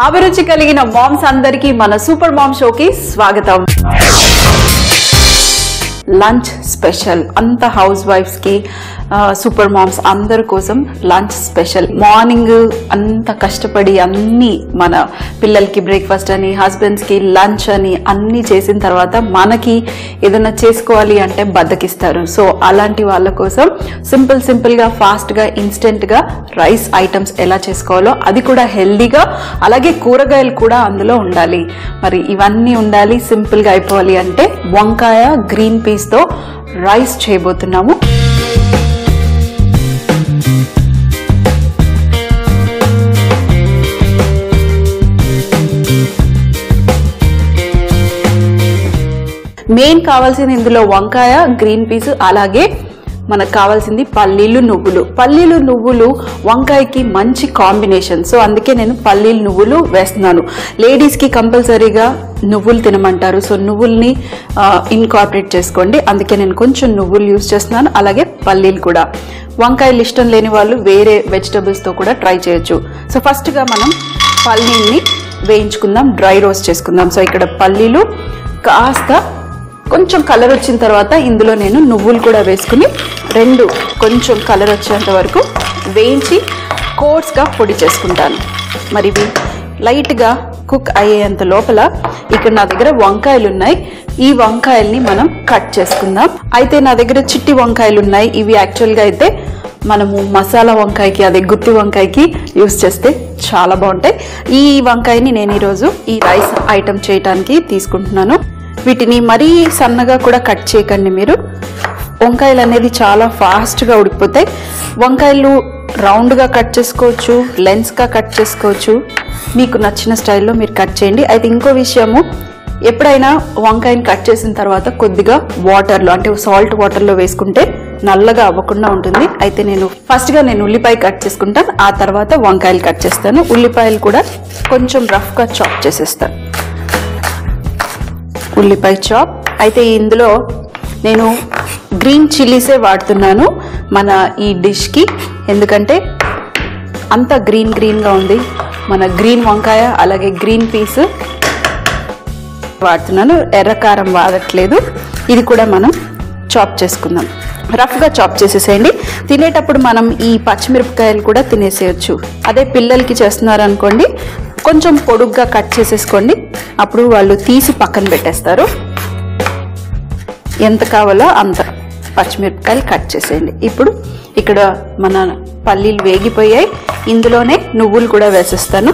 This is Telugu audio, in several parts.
అభిరుచి కలిగిన మామ్స్ అందరికీ మన సూపర్ మామ్ షోకి స్వాగతం. లంచ్ స్పెషల్ అంత హౌస్ వైఫ్స్ కి సూపర్ మామ్స్ అందరి కోసం లంచ్ స్పెషల్. మార్నింగ్ అంత కష్టపడి అన్ని మన పిల్లలకి బ్రేక్ఫాస్ట్ అని, హస్బెండ్స్ కి లంచ్ అని అన్ని చేసిన తర్వాత మనకి ఏదైనా చేసుకోవాలి అంటే బద్దకిస్తారు. సో అలాంటి వాళ్ళ కోసం సింపుల్ గా ఫాస్ట్ గా ఇన్స్టెంట్ గా రైస్ ఐటమ్స్ ఎలా చేసుకోవాలో, అది కూడా హెల్దీగా, అలాగే కూరగాయలు కూడా అందులో ఉండాలి. మరి ఇవన్నీ ఉండాలి, సింపుల్ గా అయిపోవాలి అంటే వంకాయ గ్రీన్ పీస్ తో రైస్ చేయబోతున్నాము. మెయిన్ కావాల్సింది ఇందులో వంకాయ, గ్రీన్ పీస్, అలాగే మనకు కావాల్సింది పల్లీలు, నువ్వులు. పల్లీలు నువ్వులు వంకాయకి మంచి కాంబినేషన్. సో అందుకే నేను పల్లీలు నువ్వులు వేస్తున్నాను. లేడీస్కి కంపల్సరీగా నువ్వులు తినమంటారు. సో నువ్వుల్ని ఇన్కార్పొరేట్ చేసుకోండి. అందుకే నేను కొంచెం నువ్వులు యూజ్ చేస్తున్నాను, అలాగే పల్లీలు కూడా. వంకాయలు ఇష్టం లేని వాళ్ళు వేరే వెజిటబుల్స్తో కూడా ట్రై చేయొచ్చు. సో ఫస్ట్గా మనం పల్లీల్ని వేయించుకుందాం, డ్రై రోస్ట్ చేసుకుందాం. సో ఇక్కడ పల్లీలు కాస్త కొంచెం కలర్ వచ్చిన తర్వాత ఇందులో నేను నువ్వులు కూడా వేసుకుని రెండు కొంచెం కలర్ వచ్చేంత వరకు వేయించి కోర్స్గా పొడి చేసుకుంటాను. మరి ఇవి లైట్గా కుక్ అయ్యేంత లోపల ఇక్కడ నా దగ్గర వంకాయలు ఉన్నాయి. ఈ వంకాయల్ని మనం కట్ చేసుకుందాం. అయితే నా దగ్గర చిట్టి వంకాయలు ఉన్నాయి. ఇవి యాక్చువల్గా అయితే మనము మసాలా వంకాయకి, అదే గుత్తి వంకాయకి యూస్ చేస్తే చాలా బాగుంటాయి. ఈ వంకాయని నేను ఈరోజు ఈ రైస్ ఐటమ్ చేయడానికి తీసుకుంటున్నాను. వీటిని మరీ సన్నగా కూడా కట్ చేయకండి మీరు. వంకాయలు అనేది చాలా ఫాస్ట్గా ఉడికిపోతాయి. వంకాయలు రౌండ్గా కట్ చేసుకోవచ్చు, లెన్స్గా కట్ చేసుకోవచ్చు. మీకు నచ్చిన స్టైల్లో మీరు కట్ చేయండి. అయితే ఇంకో విషయము, ఎప్పుడైనా వంకాయని కట్ చేసిన తర్వాత కొద్దిగా వాటర్లో, అంటే సాల్ట్ వాటర్లో వేసుకుంటే నల్లగా అవ్వకుండా ఉంటుంది. అయితే నేను ఫస్ట్గా ఉల్లిపాయ కట్ చేసుకుంటాను, ఆ తర్వాత వంకాయలు కట్ చేస్తాను. ఉల్లిపాయలు కూడా కొంచెం రఫ్గా చాప్ చేసేస్తాను. ఉల్లిపాయ చాప్. అయితే ఇందులో నేను గ్రీన్ చిల్లీసే వాడుతున్నాను మన ఈ డిష్కి, ఎందుకంటే అంత గ్రీన్గా ఉంది. మన గ్రీన్ వంకాయ అలాగే గ్రీన్ పీస్ వాడుతున్నాను, ఎర్రకారం వాడట్లేదు. ఇది కూడా మనం చాప్ చేసుకుందాం. రఫ్గా చాప్ చేసేసేయండి. తినేటప్పుడు మనం ఈ పచ్చిమిరపకాయలు కూడా తినేసేయచ్చు. అదే పిల్లలకి చేస్తున్నారు అనుకోండి, కొంచెం పొడుగ్గా కట్ చేసేసుకోండి. అప్పుడు వాళ్ళు తీసి పక్కన పెట్టేస్తారు. ఎంత కావాలో అంత పచ్చిమిరపకాయలు కట్ చేసేయండి. ఇప్పుడు ఇక్కడ మన పల్లీలు వేగిపోయాయి. ఇందులోనే నువ్వులు కూడా వేసేస్తాను.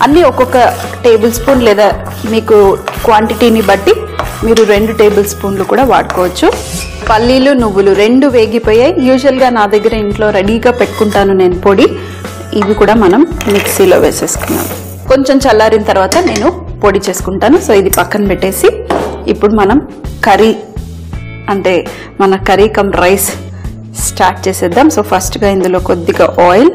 అన్నీ ఒక్కొక్క టేబుల్ స్పూన్, లేదా మీకు క్వాంటిటీని బట్టి మీరు 2 టేబుల్ స్పూన్లు కూడా వాడుకోవచ్చు. పల్లీలు నువ్వులు రెండు వేగిపోయాయి. యూజువల్గా నా దగ్గర ఇంట్లో రెడీగా పెట్టుకుంటాను నేను పొడి. ఇవి కూడా మనం మిక్సీలో వేసేసుకున్నాం. కొంచెం చల్లారిన తర్వాత నేను పొడి చేసుకుంటాను. సో ఇది పక్కన పెట్టేసి ఇప్పుడు మనం కర్రీ, అంటే మన కర్రీ కమ్ రైస్ స్టార్ట్ చేసేద్దాం. సో ఫస్ట్గా ఇందులో కొద్దిగా ఆయిల్,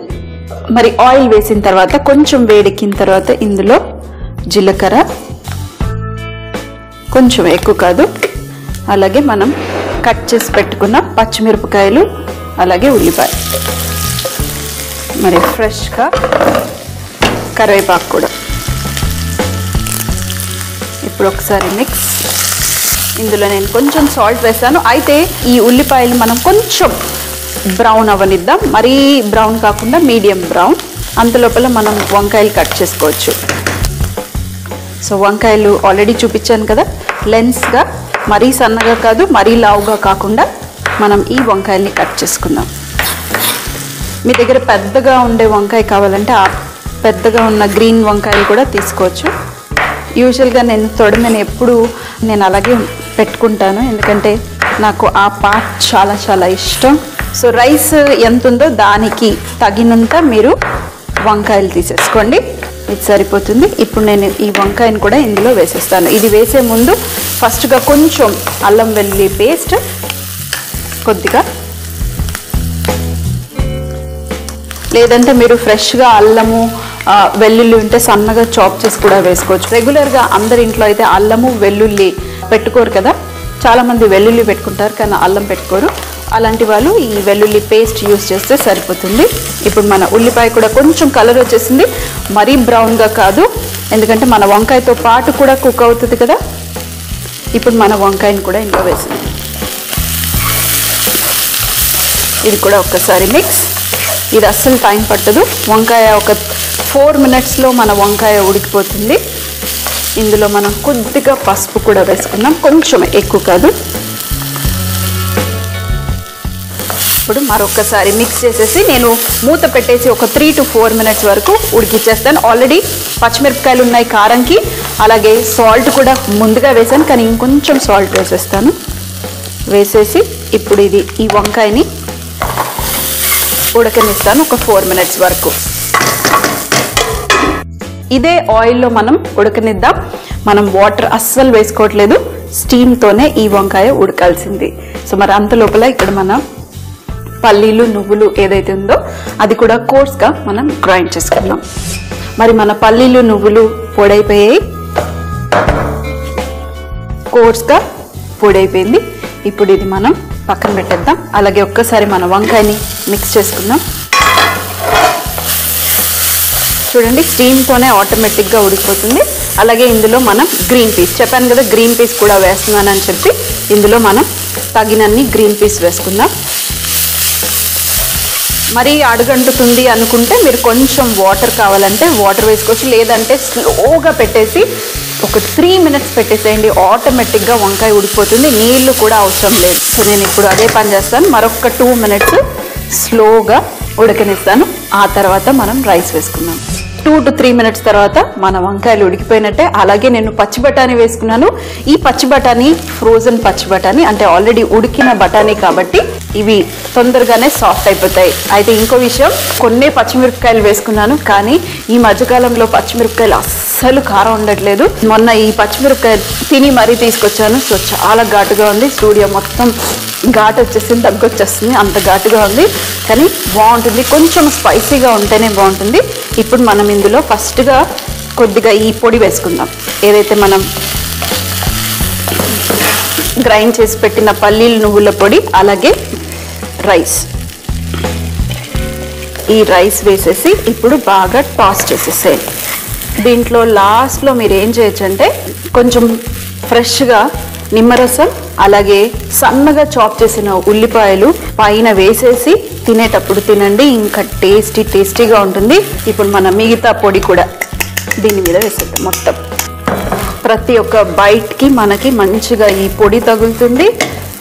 మరి ఆయిల్ వేసిన తర్వాత కొంచెం వేడెక్కిన తర్వాత ఇందులో జీలకర్ర, కొంచెం ఎక్కువ కాదు, అలాగే మనం కట్ చేసి పెట్టుకున్న పచ్చిమిరపకాయలు, అలాగే ఉల్లిపాయ, మరి ఫ్రెష్గా కరివేపాకు కూడా. ఇప్పుడు ఒకసారి మిక్స్. ఇందులో నేను కొంచెం సాల్ట్ వేసాను. అయితే ఈ ఉల్లిపాయలు మనం కొంచెం బ్రౌన్ అవ్వనిద్దాం, మరీ బ్రౌన్ కాకుండా మీడియం బ్రౌన్. అంతలోపల మనం వంకాయలు కట్ చేసుకోవచ్చు. సో వంకాయలు ఆల్రెడీ చూపించాను కదా, లెన్స్గా, మరీ సన్నగా కాదు మరీ లావుగా కాకుండా మనం ఈ వంకాయల్ని కట్ చేసుకుందాం. మీ దగ్గర పెద్దగా ఉండే వంకాయ కావాలంటే ఆ పెద్దగా ఉన్న గ్రీన్ వంకాయలు కూడా తీసుకోవచ్చు. యూజువల్గా నేను తొడిమెను ఎప్పుడు నేను అలాగే పెట్టుకుంటాను, ఎందుకంటే నాకు ఆ పార్ట్ చాలా ఇష్టం. సో రైస్ ఎంత ఉందో దానికి తగినంత మీరు వంకాయలు తీసేసుకోండి, ఇది సరిపోతుంది. ఇప్పుడు నేను ఈ వంకాయను కూడా ఇందులో వేసేస్తాను. ఇది వేసే ముందు ఫస్ట్గా కొంచెం అల్లం వెల్లుల్లి పేస్ట్, కొద్దిగా, లేదంటే మీరు ఫ్రెష్గా అల్లము వెల్లుల్లి ఉంటే సన్నగా చాప్ చేసి కూడా వేసుకోవచ్చు. రెగ్యులర్గా అందరి ఇంట్లో అయితే అల్లము వెల్లుల్లి పెట్టుకోరు కదా, చాలామంది వెల్లుల్లి పెట్టుకుంటారు కానీ అల్లం పెట్టుకోరు. అలాంటి వాళ్ళు ఈ వెల్లుల్లి పేస్ట్ యూస్ చేస్తే సరిపోతుంది. ఇప్పుడు మన ఉల్లిపాయ కూడా కొంచెం కలర్ వచ్చేసింది, మరీ బ్రౌన్గా కాదు, ఎందుకంటే మన వంకాయతో పాటు కూడా కుక్ అవుతుంది కదా. ఇప్పుడు మన వంకాయని కూడా ఇంట్లో వేసింది. ఇది కూడా ఒక్కసారి మిక్స్. ఇది అస్సలు టైం పట్టదు, వంకాయ ఒక 4 minutesలో మన వంకాయ ఉడికిపోతుంది. ఇందులో మనం కొద్దిగా పసుపు కూడా వేసుకుందాం, కొంచెం ఎక్కువ కాదు. ఇప్పుడు మరొకసారి మిక్స్ చేసేసి నేను మూత పెట్టేసి ఒక 3 to 4 minutes వరకు ఉడికిచ్చేస్తాను. ఆల్రెడీ పచ్చిమిరపకాయలు ఉన్నాయి కారంకి, అలాగే సాల్ట్ కూడా ముందుగా వేసాను, కానీ ఇంకొంచెం సాల్ట్ వేసేస్తాను. వేసేసి ఇప్పుడు ఈ వంకాయని ఉడకనిస్తాను ఒక 4 minutes వరకు. ఇదే ఆయిల్లో మనం ఉడకనిద్దాం. మనం వాటర్ అస్సలు వేసుకోవట్లేదు, స్టీమ్తోనే ఈ వంకాయ ఉడకాల్సింది. సో మరి అంత లోపల ఇక్కడ మనం పల్లీలు నువ్వులు ఏదైతే ఉందో అది కూడా కోర్స్గా మనం గ్రైండ్ చేసుకుందాం. మరి మన పల్లీలు నువ్వులు పొడైపోయాయి, కోర్స్గా పొడైపోయింది. ఇప్పుడు ఇది మనం పక్కన పెట్టేద్దాం. అలాగే ఒక్కసారి మన వంకాయని మిక్స్ చేసుకుందాం. చూడండి, స్టీమ్తోనే ఆటోమేటిక్గా ఉడికిపోతుంది. అలాగే ఇందులో మనం గ్రీన్ పీస్, చెప్పాను కదా గ్రీన్ పీస్ కూడా వేస్తున్నానని చెప్పి, ఇందులో మనం తగినన్ని గ్రీన్ పీస్ వేసుకుందాం. మరి అడుగంటుతుంది అనుకుంటే మీరు కొంచెం వాటర్ కావాలంటే వాటర్ వేసుకోవచ్చు, లేదంటే స్లోగా పెట్టేసి ఒక 3 minutes పెట్టేసేయండి, ఆటోమేటిక్గా వంకాయ ఉడికిపోతుంది, నీళ్లు కూడా అవసరం లేదు. సో నేను ఇప్పుడు అదే పని చేస్తాను, మరొక 2 minutes స్లోగా ఉడకనిస్తాను. ఆ తర్వాత మనం రైస్ వేసుకుందాం. 2 to 3 minutes తర్వాత మన వంకాయలు ఉడికిపోయినట్టే. అలాగే నేను పచ్చి బఠానీ వేసుకున్నాను. ఈ పచ్చి బఠానీ ఫ్రోజన్ పచ్చి బఠానీ, అంటే ఆల్రెడీ ఉడికిన బఠానీ కాబట్టి ఇవి తొందరగానే సాఫ్ట్ అయిపోతాయి. అయితే ఇంకో విషయం, కొన్ని పచ్చిమిరపకాయలు వేసుకున్నాను, కానీ ఈ మధ్యకాలంలో పచ్చిమిరపకాయలు అస్సలు కారం ఉండట్లేదు. మొన్న ఈ పచ్చిమిరపకాయలు తిని మరీ తీసుకొచ్చాను. సో చాలా ఘాటుగా ఉంది, స్టూడియో మొత్తం ఘాటు వచ్చేసింది, దగ్గొచ్చేస్తుంది, అంత ఘాటుగా ఉంది. కానీ బాగుంటుంది, కొంచెం స్పైసీగా ఉంటేనే బాగుంటుంది. ఇప్పుడు మనం ఇందులో ఫస్ట్గా కొద్దిగా ఈ పొడి వేసుకుందాం, ఏదైతే మనం గ్రైండ్ చేసి పెట్టిన పల్లీలు నువ్వుల పొడి, అలాగే రైస్. ఈ రైస్ వేసేసి ఇప్పుడు బాగా టాస్ చేసేసేయండి. దీంట్లో లాస్ట్లో మీరు ఏం చేయొచ్చు అంటే కొంచెం ఫ్రెష్గా నిమ్మరసం, అలాగే సన్నగా చాప్ చేసిన ఉల్లిపాయలు పైన వేసేసి తినేటప్పుడు తినండి, ఇంకా టేస్టీగా ఉంటుంది. ఇప్పుడు మన మిగతా పొడి కూడా దీని మీద వేసేద్దాం. మొత్తం ప్రతి ఒక్క బైట్కి మనకి మంచిగా ఈ పొడి తగులుతుంది,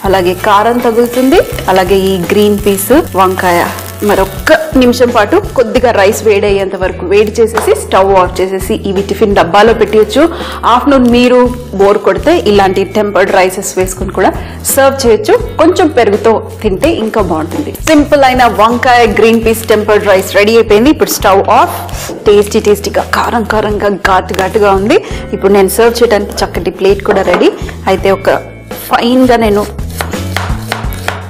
అలాగే కారం తగులుతుంది, అలాగే ఈ గ్రీన్ పీస్ వంకాయ. మరొక్క నిమిషం పాటు కొద్దిగా రైస్ వేడయ్యేంత వరకు వేడి చేసేసి స్టవ్ ఆఫ్ చేసేసి ఇవి టిఫిన్ డబ్బాలో పెట్టియచ్చు. ఆఫ్టర్నూన్ మీరు బోర్ కొడితే ఇలాంటి టెంపర్డ్ రైసెస్ వేసుకుని కూడా సర్వ్ చేయొచ్చు. కొంచెం పెరుగుతో తింటే ఇంకా బాగుంటుంది. సింపుల్ అయిన వంకాయ green peas tempered rice ready అయిపోయింది. ఇప్పుడు స్టవ్ ఆఫ్. టేస్టీగా కారంగా ఘాటుగా ఉంది. ఇప్పుడు నేను సర్వ్ చేయడానికి చక్కటి ప్లేట్ కూడా రెడీ. అయితే ఒక ఫైన్గా నేను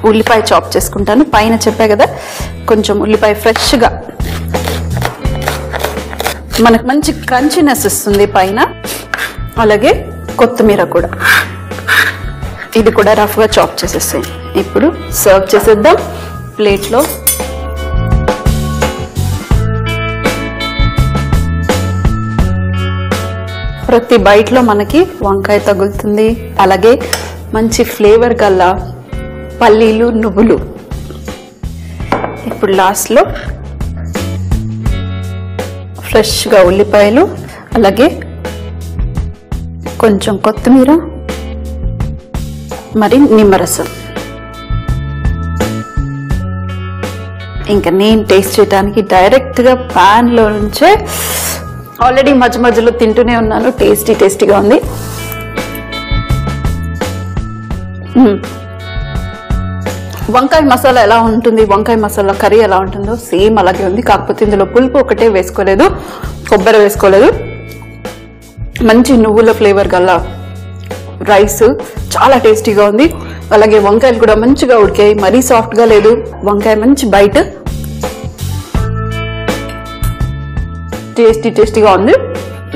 ఉల్లిపాయ చాప్ చేసుకుంటాను. పైన చెప్పా కదా కొంచెం ఉల్లిపాయ ఫ్రెష్గా మనకు మంచి క్రంచినెస్ ఇస్తుంది పైన. అలాగే కొత్తిమీర కూడా, ఇది కూడా రఫ్గా చాప్ చేసేస్తాయి. ఇప్పుడు సర్వ్ చేసేద్దాం ప్లేట్లో. ప్రతి బైట్లో మనకి వంకాయ తగులుతుంది, అలాగే మంచి ఫ్లేవర్ గల పల్లీలు నువ్వులు. ఇప్పుడు లాస్ట్లో ఫ్రెష్గా ఉల్లిపాయలు, అలాగే కొంచెం కొత్తిమీర, మరి నిమ్మరసం. ఇంకా నేను టేస్ట్ చేయడానికి డైరెక్ట్గా ప్యాన్లో నుంచే ఆల్రెడీ మధ్యలో తింటూనే ఉన్నాను. టేస్టీగా ఉంది. వంకాయ మసాలా ఎలా ఉంటుంది, వంకాయ మసాలా కర్రీ ఎలా ఉంటుందో సేమ్ అలాగే ఉంది. కాకపోతే ఇందులో పులుపు ఒకటే వేసుకోలేదు, కొబ్బరి వేసుకోలేదు. మంచి నువ్వుల ఫ్లేవర్ గల రైస్ చాలా టేస్టీగా ఉంది. అలాగే వంకాయలు కూడా మంచిగా ఉడికాయి, మరీ సాఫ్ట్గా లేదు. వంకాయ మంచి బైట్, టేస్టీగా ఉంది.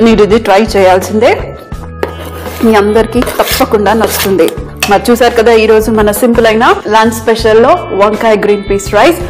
మీరు ఇది ట్రై చేయాల్సిందే, మీ అందరికీ తప్పకుండా నచ్చుతుంది. మరి చూసారు కదా ఈ రోజు మన సింపుల్ అయిన లంచ్ స్పెషల్ లో వంకాయ గ్రీన్ పీస్ రైస్.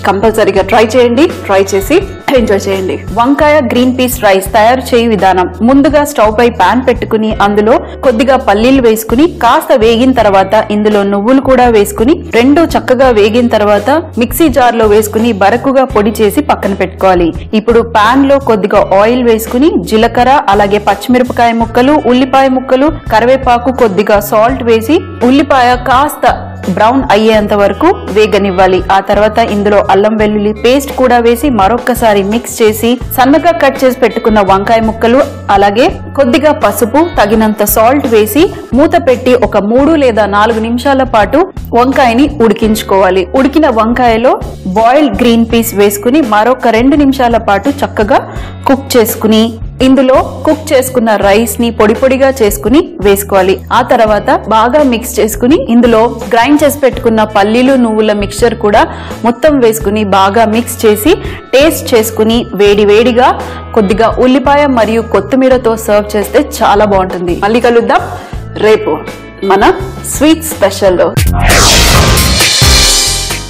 కంపల్సరీగా ట్రై చేయండి, ట్రై చేసి ఎంజాయ్ చేయండి. వంకాయ గ్రీన్ పీస్ రైస్ తయారు చేయ విధానం: ముందుగా స్టవ్ పై పాన్ పెట్టుకుని అందులో కొద్దిగా పల్లీలు వేసుకుని కాస్త వేగిన తర్వాత ఇందులో నువ్వులు కూడా వేసుకుని రెండు చక్కగా వేగిన తర్వాత మిక్సీ జార్ లో వేసుకుని బరకుగా పొడి చేసి పక్కన పెట్టుకోవాలి. ఇప్పుడు పాన్ లో కొద్దిగా ఆయిల్ వేసుకుని జీలకర్ర, అలాగే పచ్చిమిరపకాయ ముక్కలు, ఉల్లిపాయ ముక్కలు, కరివేపాకు, కొద్దిగా సాల్ట్ వేసి ఉల్లిపాయ కాస్త బ్రౌన్ అయ్యేంత వరకు వేగనివ్వాలి. ఆ తర్వాత ఇందులో అల్లం వెల్లుల్లి పేస్ట్ కూడా వేసి మరొక్కసారి మిక్స్ చేసి సన్నగా కట్ చేసి పెట్టుకున్న వంకాయ ముక్కలు, అలాగే కొద్దిగా పసుపు, తగినంత సాల్ట్ వేసి మూత పెట్టి ఒక 3 లేదా 4 నిమిషాల పాటు వంకాయని ఉడికించుకోవాలి. ఉడికిన వంకాయలో బాయిల్డ్ గ్రీన్ పీస్ వేసుకుని మరొక 2 నిమిషాల పాటు చక్కగా కుక్ చేసుకుని ఇందులో కుక్ చేసుకున్న రైస్ ని పొడి పొడిగా చేసుకుని వేసుకోవాలి. ఆ తర్వాత బాగా మిక్స్ చేసుకుని ఇందులో గ్రైండ్ చేసి పెట్టుకున్న పల్లీలు నువ్వుల మిక్చర్ కూడా మొత్తం వేసుకుని బాగా మిక్స్ చేసి టేస్ట్ చేసుకుని వేడి వేడిగా కొద్దిగా ఉల్లిపాయ మరియు కొత్తిమీరతో సర్వ్ చేస్తే చాలా బాగుంటుంది. మళ్ళీ కలుద్దాం రేపు మన స్వీట్ స్పెషల్లో.